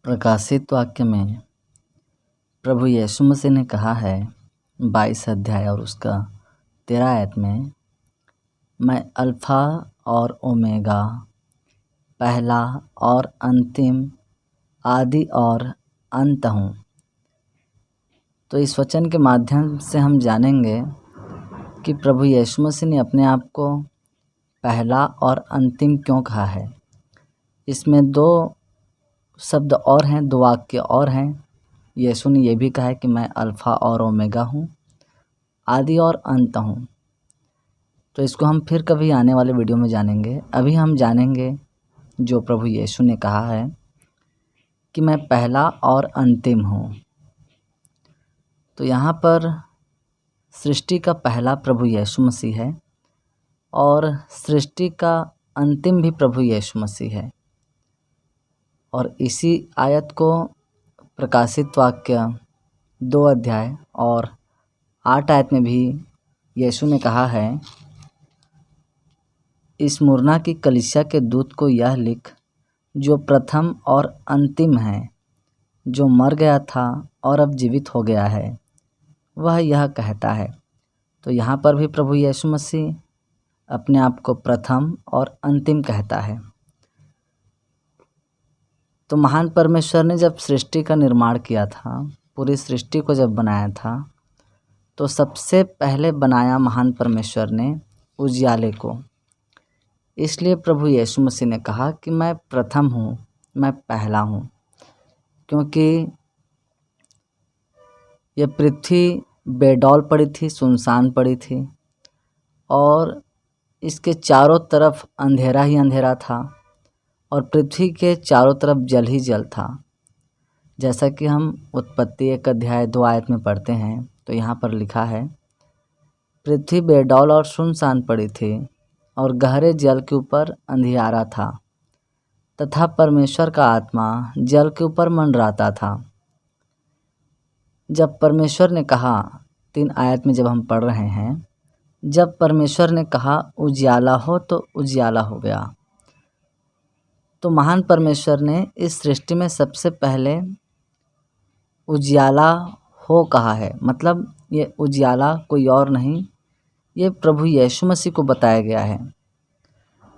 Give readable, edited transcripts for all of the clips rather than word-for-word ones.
प्रकाशित वाक्य में प्रभु यीशु मसीह ने कहा है 22 अध्याय और उसका 13 आयत में, मैं अल्फ़ा और ओमेगा, पहला और अंतिम, आदि और अंत हूँ। तो इस वचन के माध्यम से हम जानेंगे कि प्रभु यीशु मसीह ने अपने आप को पहला और अंतिम क्यों कहा है। इसमें दो शब्द और हैं, दो वाक्य और हैं। यीशु ने यह भी कहा है कि मैं अल्फ़ा और ओमेगा हूँ, आदि और अंत हूँ। तो इसको हम फिर कभी आने वाले वीडियो में जानेंगे। अभी हम जानेंगे जो प्रभु यीशु ने कहा है कि मैं पहला और अंतिम हूँ। तो यहाँ पर सृष्टि का पहला प्रभु यीशु मसीह है और सृष्टि का अंतिम भी प्रभु यीशु मसीह है। और इसी आयत को प्रकाशित वाक्य 2 अध्याय और 8 आयत में भी यीशु ने कहा है, इस मुर्ना की कलीसिया के दूत को यह लिख, जो प्रथम और अंतिम है, जो मर गया था और अब जीवित हो गया है, वह यह कहता है। तो यहाँ पर भी प्रभु यीशु मसीह अपने आप को प्रथम और अंतिम कहता है। तो महान परमेश्वर ने जब सृष्टि का निर्माण किया था, पूरी सृष्टि को जब बनाया था, तो सबसे पहले बनाया महान परमेश्वर ने उजियाले को। इसलिए प्रभु यीशु मसीह ने कहा कि मैं प्रथम हूँ, मैं पहला हूँ, क्योंकि ये पृथ्वी बेडौल पड़ी थी, सुनसान पड़ी थी और इसके चारों तरफ अंधेरा ही अंधेरा था और पृथ्वी के चारों तरफ जल ही जल था। जैसा कि हम उत्पत्ति 1 अध्याय 2 आयत में पढ़ते हैं, तो यहाँ पर लिखा है, पृथ्वी बेडौल और सुनसान पड़ी थी और गहरे जल के ऊपर अंधियारा था तथा परमेश्वर का आत्मा जल के ऊपर मंडराता था। जब परमेश्वर ने कहा, 3 आयत में जब हम पढ़ रहे हैं, जब परमेश्वर ने कहा उजियाला हो तो उजियाला हो गया। तो महान परमेश्वर ने इस सृष्टि में सबसे पहले उजियाला हो कहा है। मतलब ये उजियाला कोई और नहीं, ये प्रभु यीशु मसीह को बताया गया है।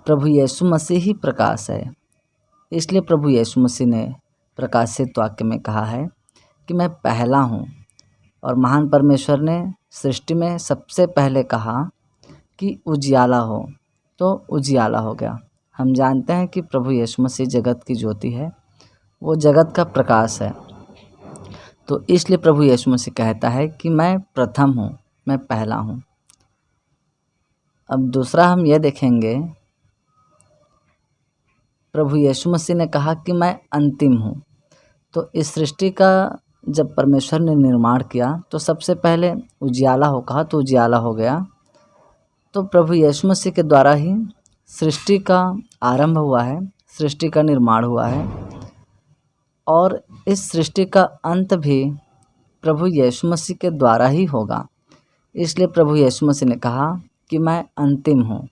प्रभु यीशु मसीह ही प्रकाश है। इसलिए प्रभु यीशु मसीह ने प्रकाशित वाक्य में कहा है कि मैं पहला हूँ। और महान परमेश्वर ने सृष्टि में सबसे पहले कहा कि उजियाला हो तो उजियाला हो गया। हम जानते हैं कि प्रभु यीशु मसीह जगत की ज्योति है, वो जगत का प्रकाश है। तो इसलिए प्रभु यीशु मसीह कहता है कि मैं प्रथम हूँ, मैं पहला हूँ। अब दूसरा हम यह देखेंगे, प्रभु यीशु मसीह ने कहा कि मैं अंतिम हूँ। तो इस सृष्टि का जब परमेश्वर ने निर्माण किया तो सबसे पहले उजियाला हो कहा तो उजियाला हो गया। तो प्रभु यीशु मसीह के द्वारा ही सृष्टि का आरंभ हुआ है, सृष्टि का निर्माण हुआ है और इस सृष्टि का अंत भी प्रभु यीशु मसीह के द्वारा ही होगा। इसलिए प्रभु यीशु मसीह ने कहा कि मैं अंतिम हूँ।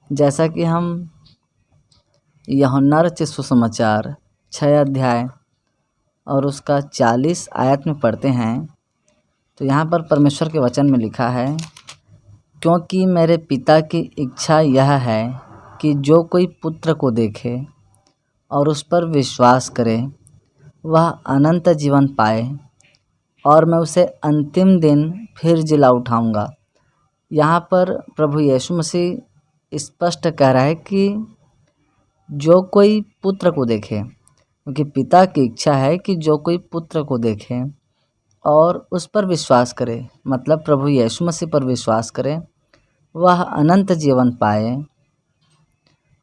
जैसा कि हम यूहन्ना रचित सुसमाचार 6 अध्याय और उसका 40 आयत में पढ़ते हैं, तो यहाँ पर परमेश्वर के वचन में लिखा है, क्योंकि मेरे पिता की इच्छा यह है कि जो कोई पुत्र को देखे और उस पर विश्वास करे वह अनंत जीवन पाए और मैं उसे अंतिम दिन फिर जिला उठाऊंगा। यहाँ पर प्रभु यीशु मसीह स्पष्ट कह रहा है कि जो कोई पुत्र को देखे, क्योंकि पिता की इच्छा है कि जो कोई पुत्र को देखे और उस पर विश्वास करे, मतलब प्रभु यीशु मसीह पर विश्वास करे, वह अनंत जीवन पाए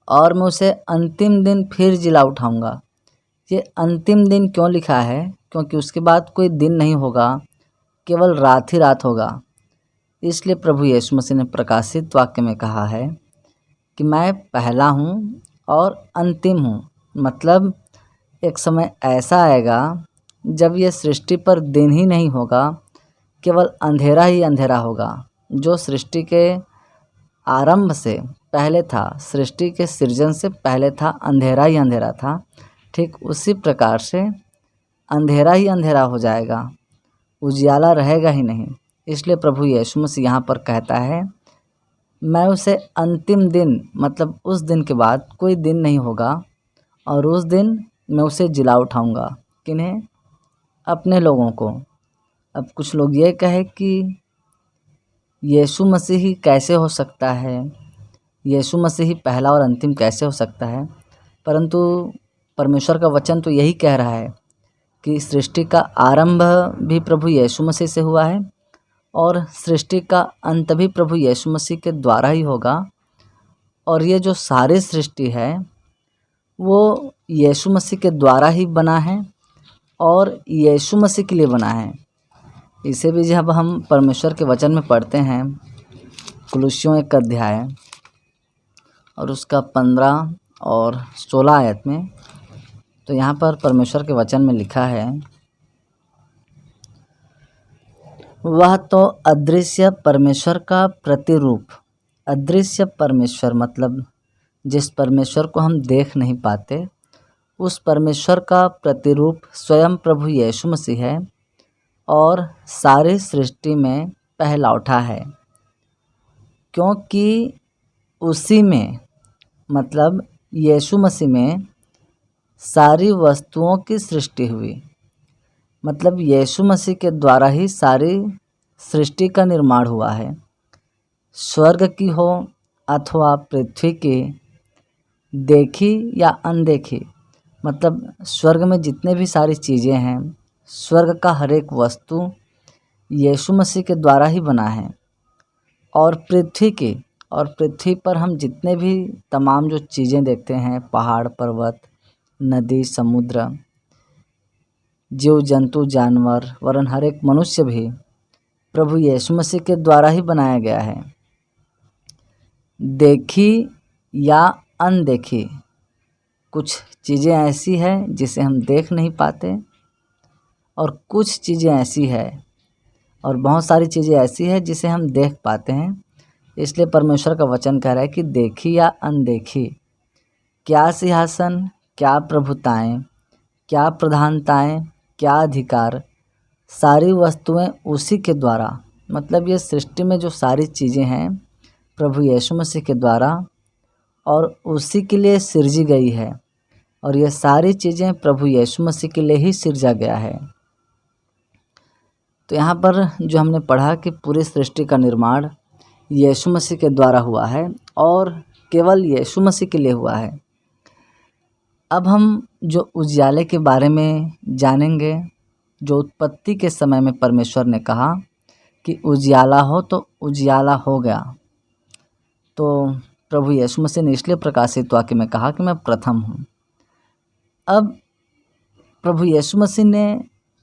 और मैं उसे अंतिम दिन फिर जिला उठाऊंगा। ये अंतिम दिन क्यों लिखा है? क्योंकि उसके बाद कोई दिन नहीं होगा, केवल रात ही रात होगा। इसलिए प्रभु यीशु मसीह ने प्रकाशित वाक्य में कहा है कि मैं पहला हूँ और अंतिम हूँ। मतलब एक समय ऐसा आएगा जब ये सृष्टि पर दिन ही नहीं होगा, केवल अंधेरा ही अंधेरा होगा। जो सृष्टि के आरंभ से पहले था, सृष्टि के सृजन से पहले था, अंधेरा ही अंधेरा था, ठीक उसी प्रकार से अंधेरा ही अंधेरा हो जाएगा, उजियाला रहेगा ही नहीं। इसलिए प्रभु यीशु मसीह यहाँ पर कहता है, मैं उसे अंतिम दिन मतलब उस दिन के बाद कोई दिन नहीं होगा और उस दिन मैं उसे जिला उठाऊंगा। किन्हें? अपने लोगों को। अब कुछ लोग ये कहे कि यीशु मसीह ही कैसे हो सकता है, यीशु मसीह ही पहला और अंतिम कैसे हो सकता है। परंतु परमेश्वर का वचन तो यही कह रहा है कि सृष्टि का आरंभ भी प्रभु यीशु मसीह से हुआ है और सृष्टि का अंत भी प्रभु यीशु मसीह के द्वारा ही होगा। और ये जो सारी सृष्टि है वो यीशु मसीह के द्वारा ही बना है और यीशु मसीह के लिए बना है। इसे भी जब हम परमेश्वर के वचन में पढ़ते हैं, कुलुस्सियों 1 अध्याय और उसका 15 और 16 आयत में, तो यहाँ पर परमेश्वर के वचन में लिखा है, वह तो अदृश्य परमेश्वर का प्रतिरूप। अदृश्य परमेश्वर मतलब जिस परमेश्वर को हम देख नहीं पाते, उस परमेश्वर का प्रतिरूप स्वयं प्रभु यीशु मसीह है और सारी सृष्टि में पहला उठा है, क्योंकि उसी में मतलब यीशु मसीह में सारी वस्तुओं की सृष्टि हुई। मतलब यीशु मसीह के द्वारा ही सारी सृष्टि का निर्माण हुआ है, स्वर्ग की हो अथवा पृथ्वी की, देखी या अनदेखी। मतलब स्वर्ग में जितने भी सारी चीज़ें हैं, स्वर्ग का हर एक वस्तु यीशु मसीह के द्वारा ही बना है। और पृथ्वी की, और पृथ्वी पर हम जितने भी तमाम जो चीज़ें देखते हैं, पहाड़ पर्वत नदी समुद्र, जीव जंतु जानवर वरन हर एक मनुष्य भी प्रभु यीशु मसीह के द्वारा ही बनाया गया है। देखी या अनदेखी, कुछ चीज़ें ऐसी हैं जिसे हम देख नहीं पाते और कुछ चीज़ें ऐसी है और बहुत सारी चीज़ें ऐसी है जिसे हम देख पाते हैं। इसलिए परमेश्वर का वचन कह रहा है कि देखी या अनदेखी, क्या सिंहासन, क्या प्रभुताएं, क्या प्रधानताएं, क्या अधिकार, सारी वस्तुएं उसी के द्वारा, मतलब ये सृष्टि में जो सारी चीज़ें हैं प्रभु यीशु मसीह के द्वारा और उसी के लिए सिरजी गई है और ये सारी चीज़ें प्रभु यीशु मसीह के लिए ही सिरजा गया है। तो यहाँ पर जो हमने पढ़ा कि पूरी सृष्टि का निर्माण यीशु मसीह के द्वारा हुआ है और केवल यीशु मसीह के लिए हुआ है। अब हम जो उजियाले के बारे में जानेंगे, जो उत्पत्ति के समय में परमेश्वर ने कहा कि उजियाला हो तो उजियाला हो गया। तो प्रभु यीशु मसीह ने इसलिए प्रकाशित वाक्य में कहा कि मैं प्रथम हूँ। अब प्रभु यीशु मसीह ने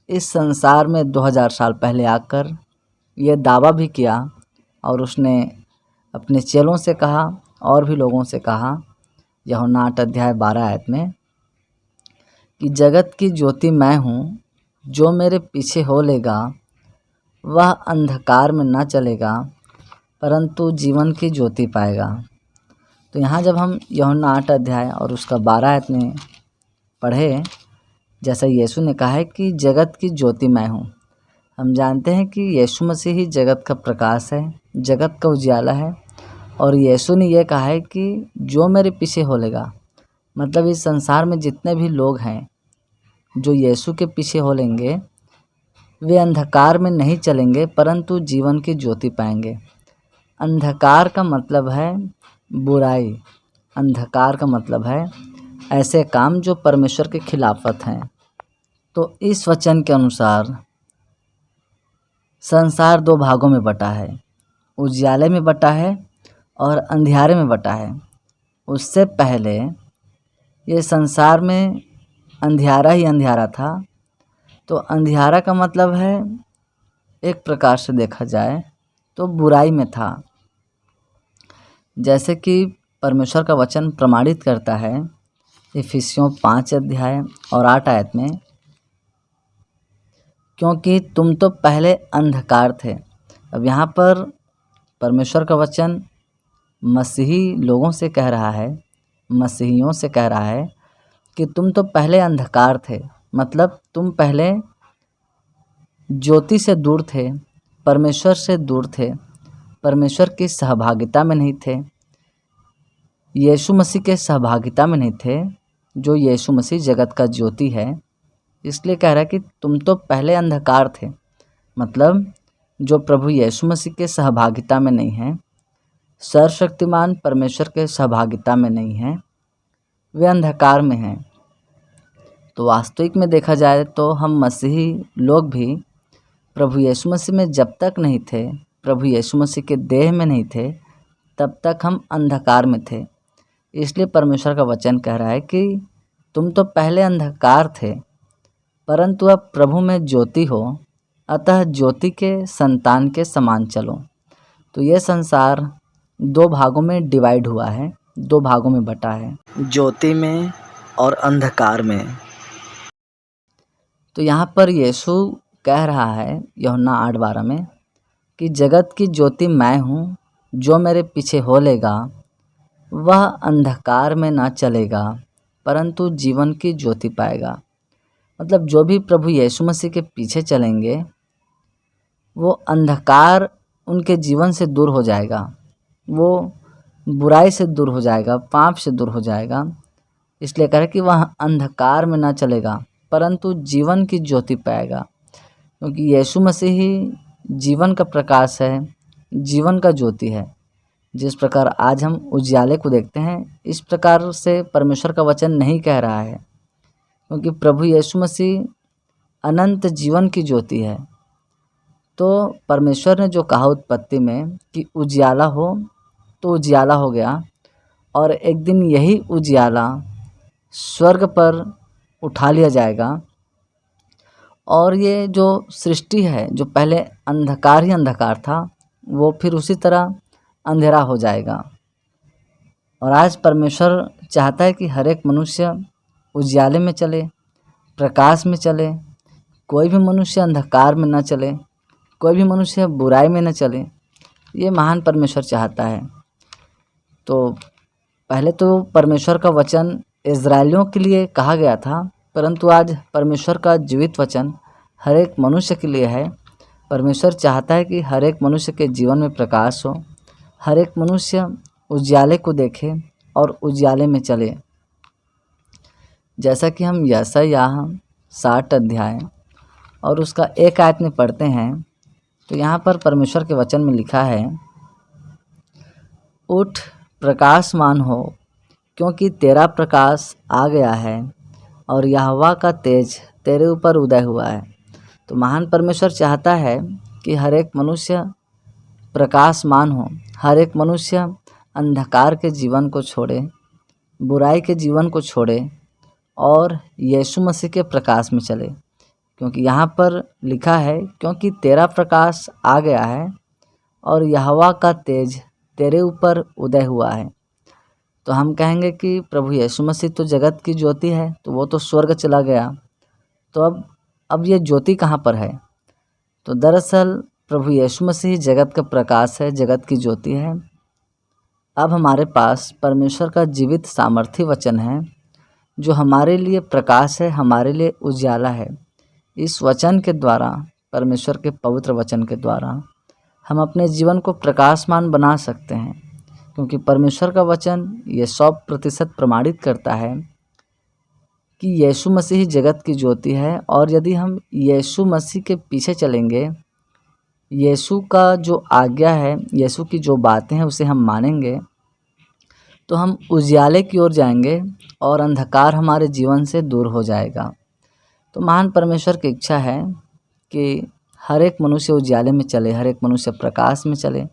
इस संसार में 2000 साल पहले आकर ये दावा भी किया और उसने अपने चेलों से कहा और भी लोगों से कहा, यूहन्ना 8 अध्याय 12 आयत में, कि जगत की ज्योति मैं हूँ, जो मेरे पीछे हो लेगा वह अंधकार में न चलेगा परंतु जीवन की ज्योति पाएगा। तो यहाँ जब हम यूहन्ना 8 अध्याय और उसका 12 आयत में पढ़े, जैसा यीशु ने कहा है कि जगत की ज्योति मैं हूँ, हम जानते हैं कि यीशु मसीह ही जगत का प्रकाश है, जगत का उजियाला है। और यीशु ने यह कहा है कि जो मेरे पीछे हो लेगा, मतलब इस संसार में जितने भी लोग हैं जो यीशु के पीछे हो लेंगे वे अंधकार में नहीं चलेंगे परंतु जीवन की ज्योति पाएंगे। अंधकार का मतलब है बुराई, अंधकार का मतलब है ऐसे काम जो परमेश्वर के खिलाफत हैं। तो इस वचन के अनुसार संसार 2 भागों में बटा है, उजियाले में बटा है और अंधियारे में बटा है। उससे पहले ये संसार में अंधियारा ही अंधियारा था। तो अंधियारा का मतलब है एक प्रकार से देखा जाए तो बुराई में था, जैसे कि परमेश्वर का वचन प्रमाणित करता है इफिसियों 5 अध्याय और 8 आयत में, क्योंकि तुम तो पहले अंधकार थे। अब यहाँ पर परमेश्वर का वचन मसीही लोगों से कह रहा है, मसीहियों से कह रहा है कि तुम तो पहले अंधकार थे, मतलब तुम पहले ज्योति से दूर थे, परमेश्वर से दूर थे, परमेश्वर की सहभागिता में नहीं थे, यीशु मसीह के सहभागिता में नहीं थे, जो यीशु मसीह जगत का ज्योति है। इसलिए कह रहा है कि तुम तो पहले अंधकार थे, मतलब जो प्रभु यीशु मसीह के सहभागिता में नहीं है, सर्वशक्तिमान परमेश्वर के सहभागिता में नहीं है, वे अंधकार में हैं। तो वास्तविक में देखा जाए तो हम मसीही लोग भी प्रभु यीशु मसीह में जब तक नहीं थे, प्रभु यीशु मसीह के देह में नहीं थे, तब तक हम अंधकार में थे। इसलिए परमेश्वर का वचन कह रहा है कि तुम तो पहले अंधकार थे, परंतु अब प्रभु में ज्योति हो, अतः ज्योति के संतान के समान चलो। तो ये संसार दो भागों में डिवाइड हुआ है, दो भागों में बटा है, ज्योति में और अंधकार में। तो यहाँ पर यीशु कह रहा है यूहन्ना 8:12 में कि जगत की ज्योति मैं हूँ, जो मेरे पीछे हो लेगा वह अंधकार में ना चलेगा, परंतु जीवन की ज्योति पाएगा। मतलब जो भी प्रभु यीशु मसीह के पीछे चलेंगे वो अंधकार उनके जीवन से दूर हो जाएगा, वो बुराई से दूर हो जाएगा, पाप से दूर हो जाएगा। इसलिए कह रहे कि वह अंधकार में ना चलेगा, परंतु जीवन की ज्योति पाएगा, क्योंकि यीशु मसीह ही जीवन का प्रकाश है, जीवन का ज्योति है। जिस प्रकार आज हम उजियाले को देखते हैं, इस प्रकार से परमेश्वर का वचन नहीं कह रहा है, क्योंकि प्रभु यीशु मसीह अनंत जीवन की ज्योति है। तो परमेश्वर ने जो कहा उत्पत्ति में कि उजियाला हो, तो उजियाला हो गया, और एक दिन यही उजियाला स्वर्ग पर उठा लिया जाएगा, और ये जो सृष्टि है, जो पहले अंधकार ही अंधकार था, वो फिर उसी तरह अंधेरा हो जाएगा। और आज परमेश्वर चाहता है कि हर एक मनुष्य उजियाले में चले, प्रकाश में चले, कोई भी मनुष्य अंधकार में न चले, कोई भी मनुष्य बुराई में न चले। ये महान परमेश्वर चाहता है। तो पहले तो परमेश्वर का वचन इज़राइलियों के लिए कहा गया था, परंतु आज परमेश्वर का जीवित वचन हर एक मनुष्य के लिए है। परमेश्वर चाहता है कि हर एक मनुष्य के जीवन में प्रकाश हो, हर एक मनुष्य उजियाले को देखे और उजियाले में चले। जैसा कि हम यशायाह 60 अध्याय और उसका 1 आयत में पढ़ते हैं, तो यहाँ पर परमेश्वर के वचन में लिखा है, उठ प्रकाशमान हो, क्योंकि तेरा प्रकाश आ गया है और यहोवा का तेज तेरे ऊपर उदय हुआ है। तो महान परमेश्वर चाहता है कि हर एक मनुष्य प्रकाशमान हो, हर एक मनुष्य अंधकार के जीवन को छोड़े, बुराई के जीवन को छोड़े और यीशु मसीह के प्रकाश में चले। क्योंकि यहाँ पर लिखा है, क्योंकि तेरा प्रकाश आ गया है और यहोवा का तेज तेरे ऊपर उदय हुआ है। तो हम कहेंगे कि प्रभु यीशु मसीह तो जगत की ज्योति है, तो वो तो स्वर्ग चला गया, तो अब ये ज्योति कहाँ पर है? तो दरअसल प्रभु यीशु मसीह जगत का प्रकाश है, जगत की ज्योति है। अब हमारे पास परमेश्वर का जीवित सामर्थी वचन है, जो हमारे लिए प्रकाश है, हमारे लिए उजियाला है। इस वचन के द्वारा, परमेश्वर के पवित्र वचन के द्वारा हम अपने जीवन को प्रकाशमान बना सकते हैं, क्योंकि परमेश्वर का वचन ये 100% प्रमाणित करता है कि यीशु मसीह जगत की ज्योति है। और यदि हम यीशु मसीह के पीछे चलेंगे, यीशु का जो आज्ञा है, यीशु की जो बातें हैं उसे हम मानेंगे, तो हम उजियाले की ओर जाएंगे और अंधकार हमारे जीवन से दूर हो जाएगा। तो महान परमेश्वर की इच्छा है कि हर एक मनुष्य उजियाले में चले, हर एक मनुष्य प्रकाश में चले।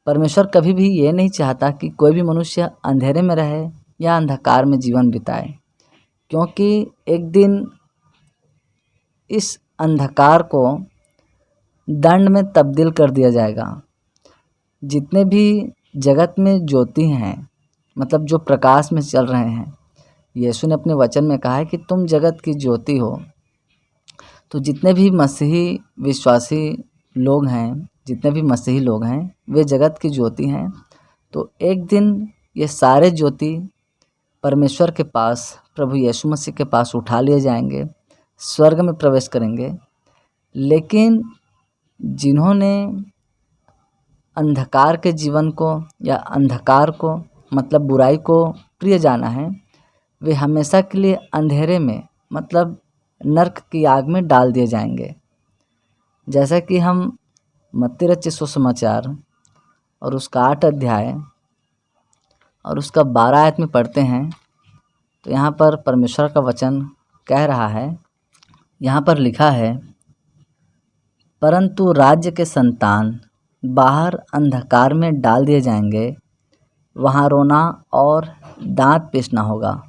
परमेश्वर कभी भी ये नहीं चाहता कि कोई भी मनुष्य अंधेरे में रहे या अंधकार में जीवन बिताए, क्योंकि एक दिन इस अंधकार को दंड में तब्दील कर दिया जाएगा। जितने भी जगत में ज्योति हैं, मतलब जो प्रकाश में चल रहे हैं, यीशु ने अपने वचन में कहा है कि तुम जगत की ज्योति हो। तो जितने भी मसीही विश्वासी लोग हैं, जितने भी मसीही लोग हैं, वे जगत की ज्योति हैं। तो एक दिन ये सारे ज्योति परमेश्वर के पास, प्रभु यीशु मसीह के पास उठा लिए जाएंगे, स्वर्ग में प्रवेश करेंगे। लेकिन जिन्होंने अंधकार के जीवन को या अंधकार को मतलब बुराई को प्रिय जाना है, वे हमेशा के लिए अंधेरे में मतलब नरक की आग में डाल दिए जाएंगे। जैसा कि हम मत्ती रचित सुसमाचार और उसका 8 अध्याय और उसका 12 आयत में पढ़ते हैं, तो यहाँ पर परमेश्वर का वचन कह रहा है, यहाँ पर लिखा है, परंतु राज्य के संतान बाहर अंधकार में डाल दिए जाएंगे, वहाँ रोना और दांत पीसना होगा।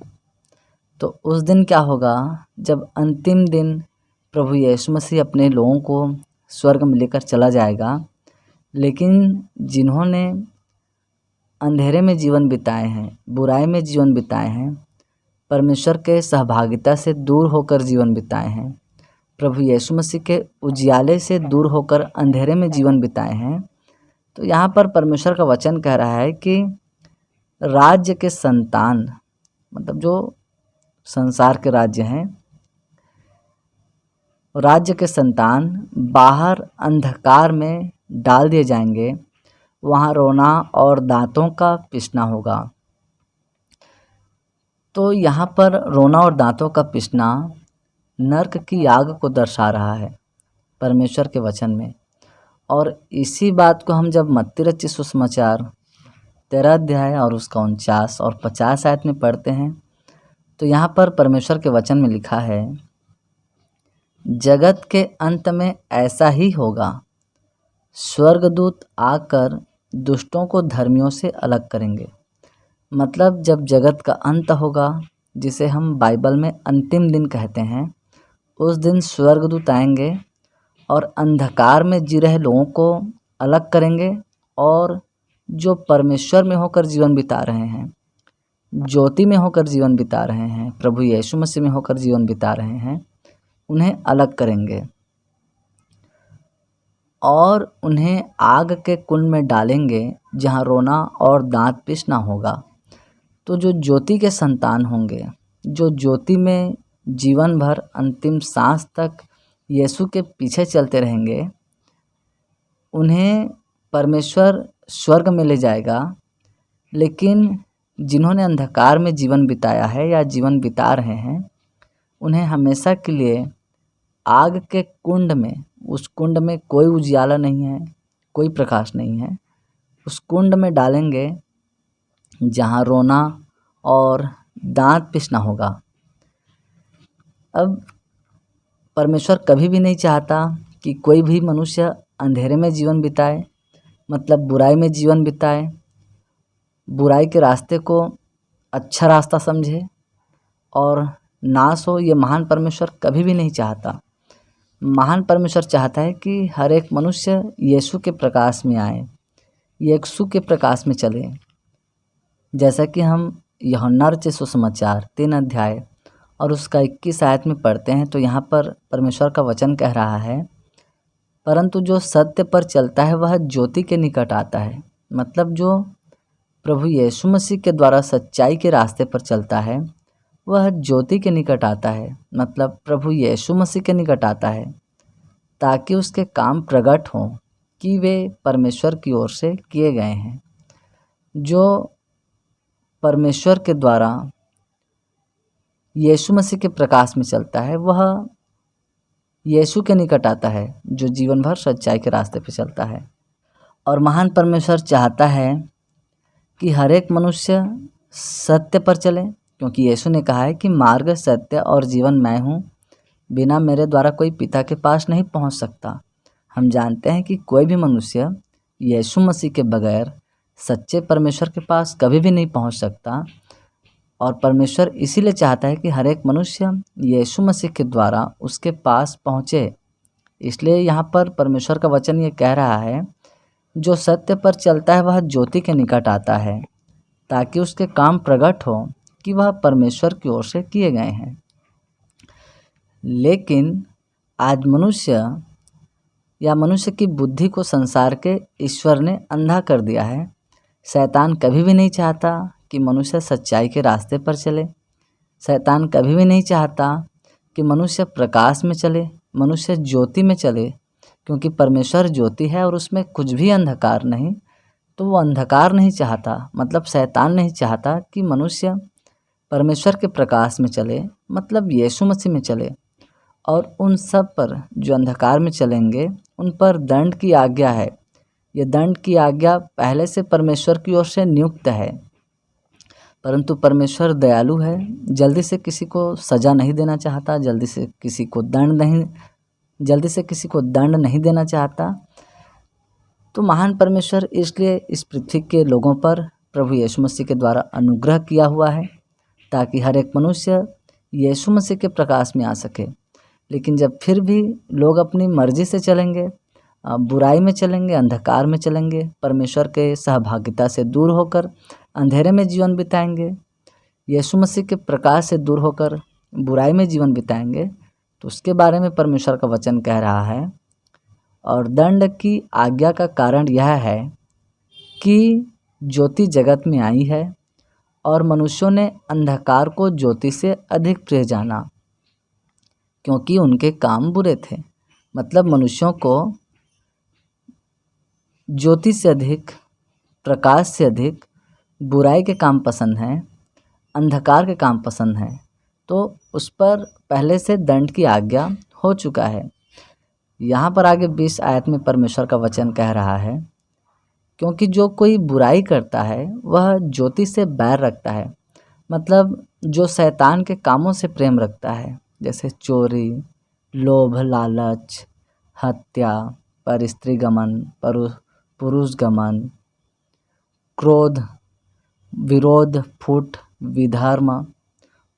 तो उस दिन क्या होगा, जब अंतिम दिन प्रभु यीशु मसीह अपने लोगों को स्वर्ग में लेकर चला जाएगा, लेकिन जिन्होंने अंधेरे में जीवन बिताए हैं, बुराई में जीवन बिताए हैं, परमेश्वर के सहभागिता से दूर होकर जीवन बिताए हैं, प्रभु यीशु मसीह के उजियाले से दूर होकर अंधेरे में जीवन बिताए हैं, तो यहाँ पर परमेश्वर का वचन कह रहा है कि राज्य के संतान मतलब जो संसार के राज्य हैं, राज्य के संतान बाहर अंधकार में डाल दिए जाएंगे, वहाँ रोना और दांतों का पिसना होगा। तो यहाँ पर रोना और दांतों का पिसना नरक की आग को दर्शा रहा है परमेश्वर के वचन में। और इसी बात को हम जब मत्ती रचित सुसमाचार 13 अध्याय और उसका 49 और 50 आयत में पढ़ते हैं, तो यहाँ पर परमेश्वर के वचन में लिखा है, जगत के अंत में ऐसा ही होगा, स्वर्गदूत आकर दुष्टों को धर्मियों से अलग करेंगे। मतलब जब जगत का अंत होगा, जिसे हम बाइबल में अंतिम दिन कहते हैं, उस दिन स्वर्गदूत आएंगे और अंधकार में जी रहे लोगों को अलग करेंगे, और जो परमेश्वर में होकर जीवन बिता रहे हैं, ज्योति में होकर जीवन बिता रहे हैं, प्रभु यीशु मसीह में होकर जीवन बिता रहे हैं, उन्हें अलग करेंगे और उन्हें आग के कुंड में डालेंगे, जहाँ रोना और दांत पीसना होगा। तो जो ज्योति के संतान होंगे, जो ज्योति में जीवन भर अंतिम सांस तक यीशु के पीछे चलते रहेंगे, उन्हें परमेश्वर स्वर्ग में ले जाएगा। लेकिन जिन्होंने अंधकार में जीवन बिताया है या जीवन बिता रहे हैं, उन्हें हमेशा के लिए आग के कुंड में, उस कुंड में कोई उजियाला नहीं है, कोई प्रकाश नहीं है, उस कुंड में डालेंगे जहाँ रोना और दांत पीसना होगा। अब परमेश्वर कभी भी नहीं चाहता कि कोई भी मनुष्य अंधेरे में जीवन बिताए, मतलब बुराई में जीवन बिताए, बुराई के रास्ते को अच्छा रास्ता समझे और नाश हो। ये महान परमेश्वर कभी भी नहीं चाहता। महान परमेश्वर चाहता है कि हर एक मनुष्य यीशु के प्रकाश में आए, यीशु के प्रकाश में चले। जैसा कि हम यूहन्ना रचित सुसमाचार 3 अध्याय और उसका 21 आयत में पढ़ते हैं, तो यहाँ पर परमेश्वर का वचन कह रहा है, परंतु जो सत्य पर चलता है वह ज्योति के निकट आता है। मतलब जो प्रभु यीशु मसीह के द्वारा सच्चाई के रास्ते पर चलता है, वह ज्योति के निकट आता है, मतलब प्रभु यीशु मसीह के निकट आता है, ताकि उसके काम प्रकट हों कि वे परमेश्वर की ओर से किए गए हैं। जो परमेश्वर के द्वारा यीशु मसीह के प्रकाश में चलता है, वह यीशु के निकट आता है, जो जीवन भर सच्चाई के रास्ते पर चलता है। और महान परमेश्वर चाहता है कि हर एक मनुष्य सत्य पर चले, क्योंकि यीशु ने कहा है कि मार्ग, सत्य और जीवन मैं हूँ, बिना मेरे द्वारा कोई पिता के पास नहीं पहुँच सकता। हम जानते हैं कि कोई भी मनुष्य यीशु मसीह के बगैर सच्चे परमेश्वर के पास कभी भी नहीं पहुँच सकता। और परमेश्वर इसीलिए चाहता है कि हर एक मनुष्य यीशु मसीह के द्वारा उसके पास पहुँचे। इसलिए यहाँ पर परमेश्वर का वचन ये कह रहा है, जो सत्य पर चलता है वह ज्योति के निकट आता है, ताकि उसके काम प्रकट हो कि वह परमेश्वर की ओर से किए गए हैं। लेकिन आज मनुष्य की बुद्धि को संसार के ईश्वर ने अंधा कर दिया है। शैतान कभी भी नहीं चाहता कि मनुष्य सच्चाई के रास्ते पर चले। शैतान कभी भी नहीं चाहता कि मनुष्य प्रकाश में चले, मनुष्य ज्योति में चले, क्योंकि परमेश्वर ज्योति है और उसमें कुछ भी अंधकार नहीं। तो वो अंधकार नहीं चाहता, मतलब शैतान नहीं चाहता कि मनुष्य परमेश्वर के प्रकाश में चले, मतलब यीशु मसीह में चले। और उन सब पर जो अंधकार में चलेंगे उन पर दंड की आज्ञा है। ये दंड की आज्ञा पहले से परमेश्वर की ओर से नियुक्त है, परंतु परमेश्वर दयालु है, जल्दी से किसी को सज़ा नहीं देना चाहता, जल्दी से किसी को दंड नहीं देना चाहता। तो महान परमेश्वर इसलिए इस पृथ्वी के लोगों पर प्रभु यीशु मसीह के द्वारा अनुग्रह किया हुआ है, ताकि हर एक मनुष्य यीशु मसीह के प्रकाश में आ सके। लेकिन जब फिर भी लोग अपनी मर्जी से चलेंगे, बुराई में चलेंगे, अंधकार में चलेंगे, परमेश्वर के सहभागिता से दूर होकर अंधेरे में जीवन बिताएंगे, यीशु मसीह के प्रकाश से दूर होकर बुराई में जीवन बिताएंगे, तो उसके बारे में परमेश्वर का वचन कह रहा है। और दंड की आज्ञा का कारण यह है कि ज्योति जगत में आई है और मनुष्यों ने अंधकार को ज्योति से अधिक प्रिय जाना, क्योंकि उनके काम बुरे थे। मतलब मनुष्यों को ज्योति से अधिक, प्रकाश से अधिक बुराई के काम पसंद हैं, अंधकार के काम पसंद हैं। तो उस पर पहले से दंड की आज्ञा हो चुका है। यहाँ पर आगे 20 आयत में परमेश्वर का वचन कह रहा है, क्योंकि जो कोई बुराई करता है वह ज्योति से बैर रखता है। मतलब जो शैतान के कामों से प्रेम रखता है, जैसे चोरी, लोभ, लालच, हत्या, परस्त्री गमन, पुरुष गमन, क्रोध, विरोध, फूट, विधर्म,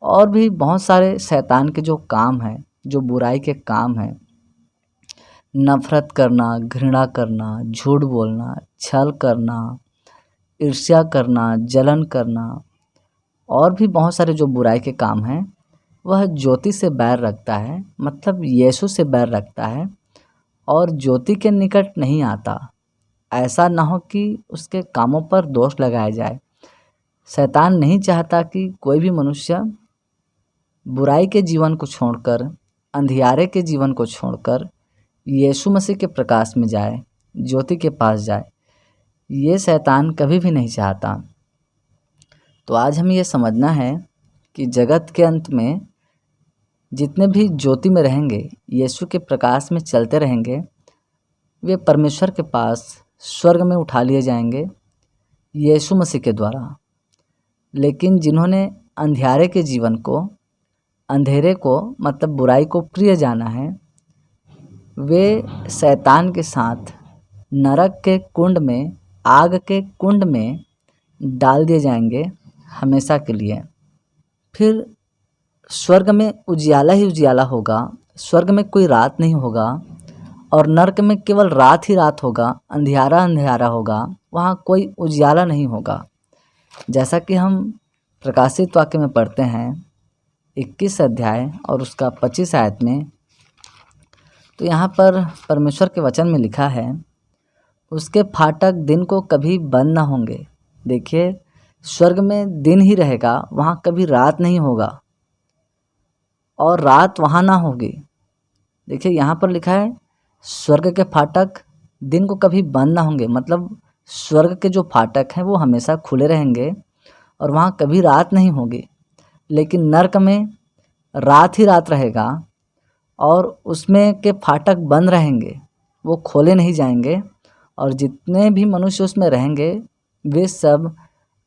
और भी बहुत सारे शैतान के जो काम हैं, जो बुराई के काम हैं, नफरत करना, घृणा करना, झूठ बोलना, छल करना, ईर्ष्या करना, जलन करना, और भी बहुत सारे जो बुराई के काम हैं, वह ज्योति से बैर रखता है, मतलब यीशु से बैर रखता है और ज्योति के निकट नहीं आता। ऐसा ना हो कि उसके कामों पर दोष लगाया जाए। शैतान नहीं चाहता कि कोई भी मनुष्य बुराई के जीवन को छोड़कर, अंधियारे के जीवन को छोड़कर यीशु मसीह के प्रकाश में जाए, ज्योति के पास जाए। ये शैतान कभी भी नहीं चाहता। तो आज हमें ये समझना है कि जगत के अंत में जितने भी ज्योति में रहेंगे, यीशु के प्रकाश में चलते रहेंगे, वे परमेश्वर के पास स्वर्ग में उठा लिए जाएंगे यीशु मसीह के द्वारा। लेकिन जिन्होंने अंधियारे के जीवन को, अंधेरे को, मतलब बुराई को प्रिय जाना है, वे शैतान के साथ नरक के कुंड में, आग के कुंड में डाल दिए जाएंगे हमेशा के लिए। फिर स्वर्ग में उजियाला ही उजियाला होगा, स्वर्ग में कोई रात नहीं होगा, और नरक में केवल रात ही रात होगा, अंधियारा अंधियारा होगा, वहाँ कोई उजियाला नहीं होगा। जैसा कि हम प्रकाशित वाक्य में पढ़ते हैं 21 अध्याय और उसका 25 आयत में, तो यहाँ पर परमेश्वर के वचन में लिखा है, उसके फाटक दिन को कभी बंद ना होंगे। देखिए, स्वर्ग में दिन ही रहेगा, वहाँ कभी रात नहीं होगा और रात वहाँ ना होगी। देखिए यहाँ पर लिखा है स्वर्ग के फाटक दिन को कभी बंद ना होंगे, मतलब स्वर्ग के जो फाटक हैं वो हमेशा खुले रहेंगे और वहाँ कभी रात नहीं होगी। लेकिन नरक में रात ही रात रहेगा और उसमें के फाटक बंद रहेंगे, वो खोले नहीं जाएंगे, और जितने भी मनुष्य उसमें रहेंगे वे सब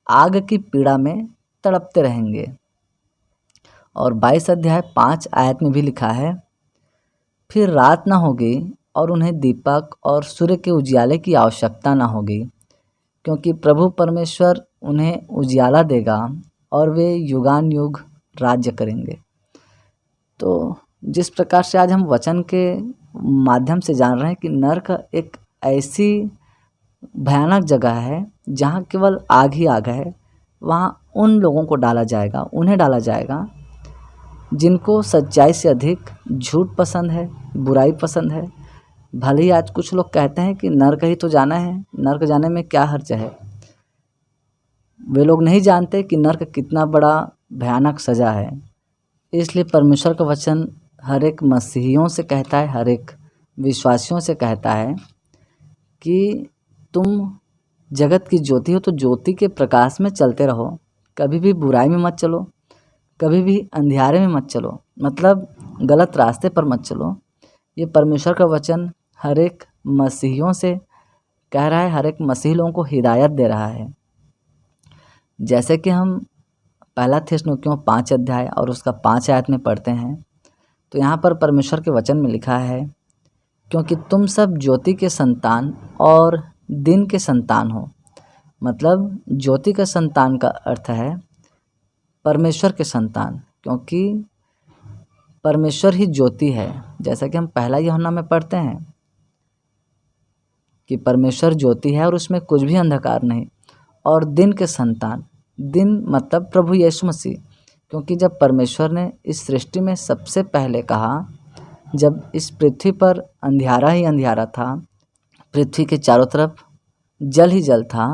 आग की पीड़ा में तड़पते रहेंगे। और 22 अध्याय 5 आयत में भी लिखा है, फिर रात ना होगी और उन्हें दीपक और सूर्य के उजियाले की आवश्यकता ना होगी, क्योंकि प्रभु परमेश्वर उन्हें उजियाला देगा और वे युगान युग राज्य करेंगे। तो जिस प्रकार से आज हम वचन के माध्यम से जान रहे हैं कि नरक एक ऐसी भयानक जगह है जहाँ केवल आग ही आग है, वहाँ उन लोगों को डाला जाएगा, उन्हें डाला जाएगा जिनको सच्चाई से अधिक झूठ पसंद है, बुराई पसंद है। भले ही आज कुछ लोग कहते हैं कि नरक ही तो जाना है, नरक जाने में क्या हर्ज है। वे लोग नहीं जानते कि नर्क कितना बड़ा भयानक सज़ा है। इसलिए परमेश्वर का वचन हर एक मसीहियों से कहता है, हर एक विश्वासियों से कहता है कि तुम जगत की ज्योति हो तो ज्योति के प्रकाश में चलते रहो। कभी भी बुराई में मत चलो, कभी भी अंधियारे में मत चलो, मतलब गलत रास्ते पर मत चलो। ये परमेश्वर का वचन हर एक मसीहियों से कह रहा है, हर एक मसीही लोगों को हिदायत दे रहा है। जैसे कि हम पहला थिस्सलुनीकियों 5 अध्याय और उसका 5 आयत में पढ़ते हैं, तो यहाँ पर परमेश्वर के वचन में लिखा है, क्योंकि तुम सब ज्योति के संतान और दिन के संतान हो। मतलब ज्योति का संतान का अर्थ है परमेश्वर के संतान, क्योंकि परमेश्वर ही ज्योति है। जैसा कि हम पहला यूहन्ना में पढ़ते हैं कि परमेश्वर ज्योति है और उसमें कुछ भी अंधकार नहीं। और दिन के संतान, दिन मतलब प्रभु यीशु मसीह, क्योंकि जब परमेश्वर ने इस सृष्टि में सबसे पहले कहा, जब इस पृथ्वी पर अंधियारा ही अंधियारा था, पृथ्वी के चारों तरफ जल ही जल था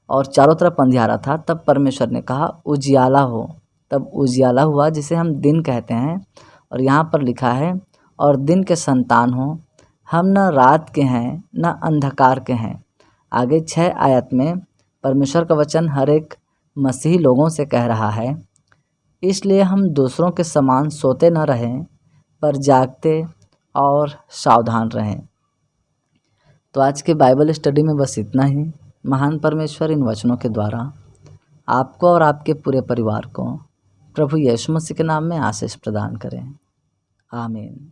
और चारों तरफ अंधियारा था, तब परमेश्वर ने कहा उजियाला हो, तब उजियाला हुआ, जिसे हम दिन कहते हैं। और यहाँ पर लिखा है और दिन के संतान हो, हम न रात के हैं न अंधकार के हैं। आगे 6 आयत में परमेश्वर का वचन हर एक मसीही लोगों से कह रहा है, इसलिए हम दूसरों के समान सोते न रहें, पर जागते और सावधान रहें। तो आज के बाइबल स्टडी में बस इतना ही। महान परमेश्वर इन वचनों के द्वारा आपको और आपके पूरे परिवार को प्रभु यीशु मसीह के नाम में आशीष प्रदान करें। आमीन।